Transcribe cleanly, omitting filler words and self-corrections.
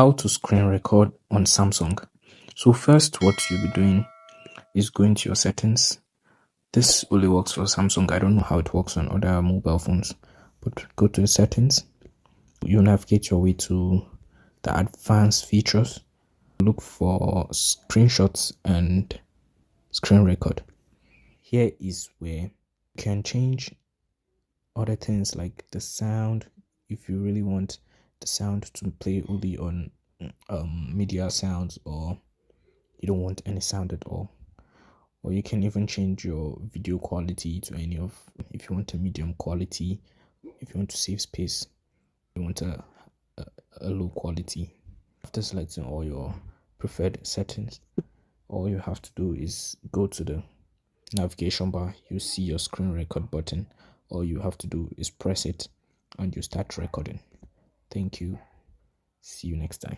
How to screen record on Samsung. So first, what you'll be doing is going to your settings. This only works for Samsung. I don't know how it works on other mobile phones, but go to the settings. You navigate your way to the advanced features. Look for screenshots and screen record. Here is where you can change other things like the sound. If you really want the sound to play only on media sounds, or you don't want any sound at all, or you can even change your video quality to any of, if you want a medium quality, if you want to save space, you want a low quality. After selecting all your preferred settings, all you have to do is go to the navigation bar. You see your screen record button. All you have to do is press it and you start recording. Thank you. See you next time.